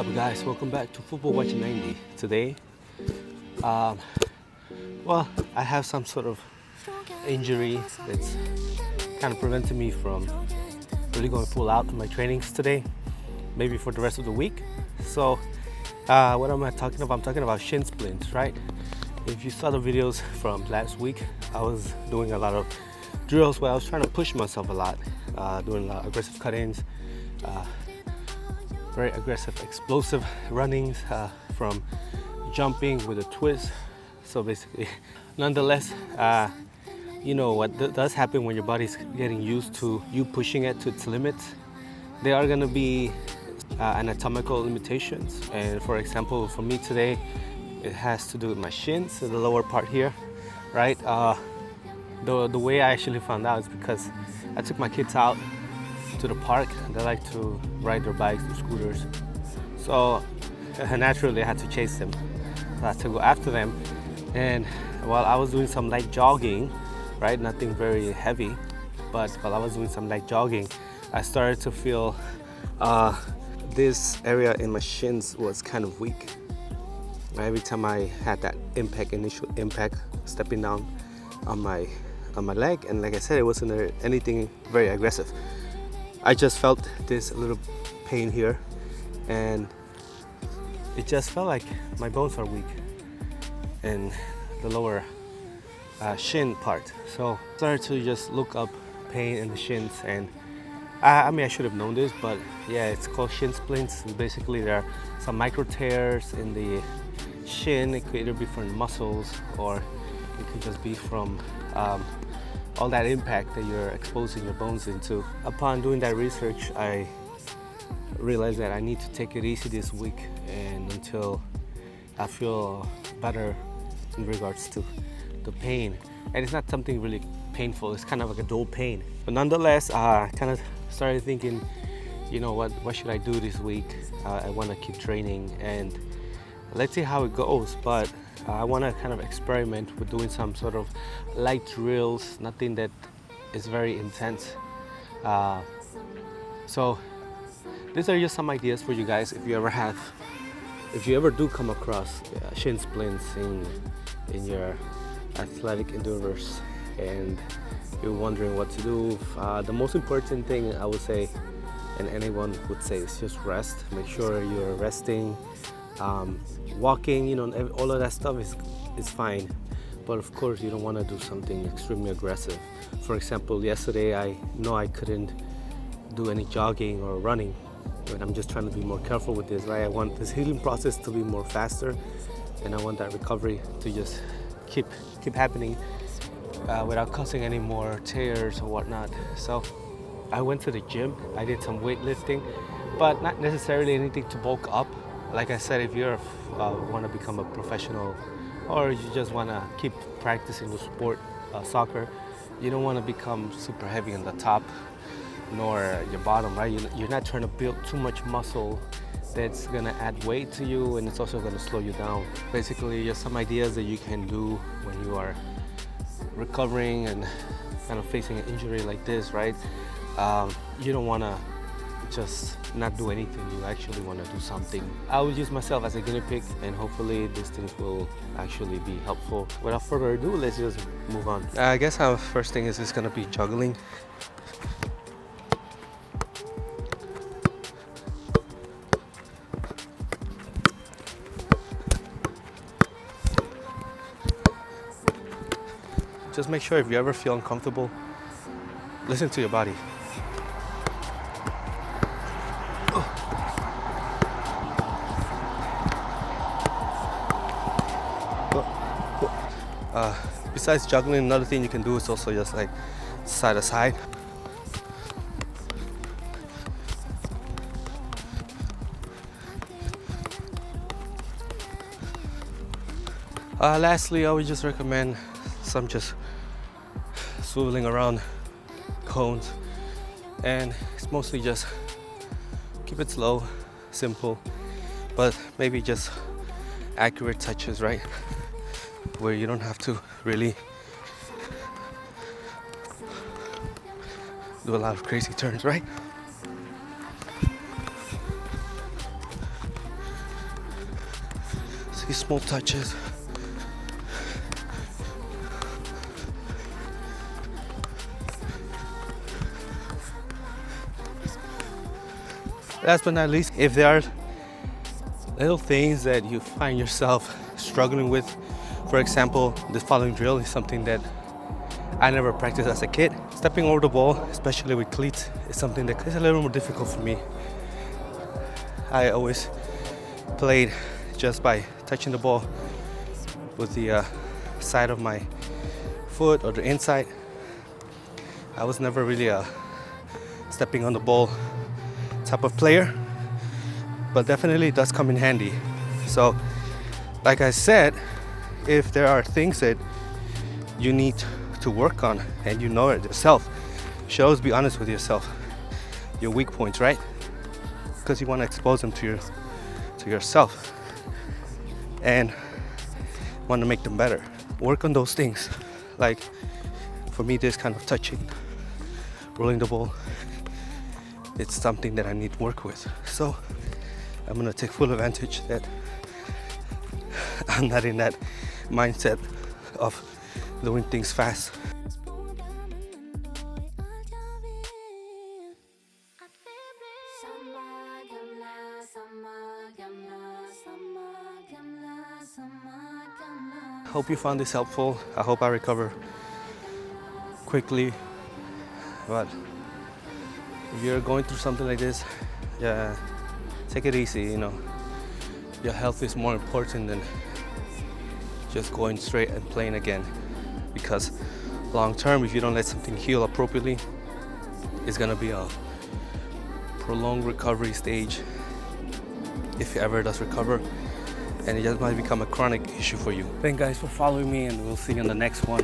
What's up, guys? Welcome back to Football Watch 90. Today, um, well, I have some sort of injury that's kind of preventing me from really going full out in my trainings today, maybe for the rest of the week. So, what am I talking about? I'm talking about shin splints, right? If you saw the videos from last week, I was doing a lot of drills where I was trying to push myself a lot, doing a lot of aggressive cut-ins, very aggressive, explosive runnings from jumping with a twist. So basically, nonetheless, you know what does happen when your body's getting used to you pushing it to its limits. There are gonna be anatomical limitations. And for example, for me today, it has to do with my shins, so the lower part here, right? The way I actually found out is because I took my kids out to the park. They like to ride their bikes or scooters, so naturally I had to chase them. So I had to go after them, and while I was doing some light jogging, right, nothing very heavy, but while I was doing some light jogging, I started to feel this area in my shins was kind of weak. Every time I had that initial impact, stepping down on my leg, and like I said, it wasn't anything very aggressive. I just felt this little pain here, and it just felt like my bones are weak in the lower shin part. So I started to just look up pain in the shins, and I mean, I should have known this, but yeah, it's called shin splints. Basically, there are some micro tears in the shin. It could either be from muscles, or it could just be from all that impact that you're exposing your bones into. Upon doing that research, I realized that I need to take it easy this week and until I feel better in regards to the pain. And it's not something really painful, it's kind of like a dull pain. But nonetheless, I kind of started thinking, you know what should I do this week? I want to keep training and let's see how it goes. But I want to kind of experiment with doing some sort of light drills, nothing that is very intense. So these are just some ideas for you guys if you ever do come across shin splints in your athletic endeavors and you're wondering what to do. The most important thing I would say, and anyone would say, is just rest. Make sure you're resting. Walking, you know, all of that stuff is fine, but of course you don't want to do something extremely aggressive. For example, yesterday I know I couldn't do any jogging or running, but I'm just trying to be more careful with this, right? I want this healing process to be more faster, and I want that recovery to just keep happening without causing any more tears or whatnot. So I went to the gym. I did some weightlifting, but not necessarily anything to bulk up. Like I said, if you want to become a professional, or you just want to keep practicing the sport, soccer, you don't want to become super heavy on the top nor your bottom, right? You're not trying to build too much muscle that's going to add weight to you, and it's also going to slow you down. Basically, just some ideas that you can do when you are recovering and kind of facing an injury like this, right? You don't want to just not do anything. You actually want to do something. I will use myself as a guinea pig, and hopefully these things will actually be helpful. Without further ado, let's just move on. I guess our first thing is just going to be juggling. Just make sure if you ever feel uncomfortable, listen to your body. Besides juggling, another thing you can do is also just like side to side. Lastly, I would just recommend some just swiveling around cones, and it's mostly just keep it slow, simple, but maybe just accurate touches, right? Where you don't have to really do a lot of crazy turns, right? these small touches. Last but not least, if there are little things that you find yourself struggling with, for example, this following drill is something that I never practiced as a kid. Stepping over the ball, especially with cleats, is something that is a little more difficult for me. I always played just by touching the ball with the side of my foot or the inside. I was never really a stepping on the ball type of player, but definitely it does come in handy. So, like I said, if there are things that you need to work on and you know it yourself, you should always be honest with yourself. Your weak points, right? Because you want to expose them to yourself and want to make them better. Work on those things. Like for me, this kind of touching, rolling the ball, it's something that I need to work with. So I'm gonna take full advantage that I'm not in that mindset of doing things fast. Hope you found this helpful. I hope I recover quickly. But if you're going through something like this, yeah, take it easy, you know. Your health is more important than just going straight and playing again. Because long term, if you don't let something heal appropriately, it's gonna be a prolonged recovery stage, if it ever does recover, and it just might become a chronic issue for you. Thank you guys for following me, and we'll see you on the next one.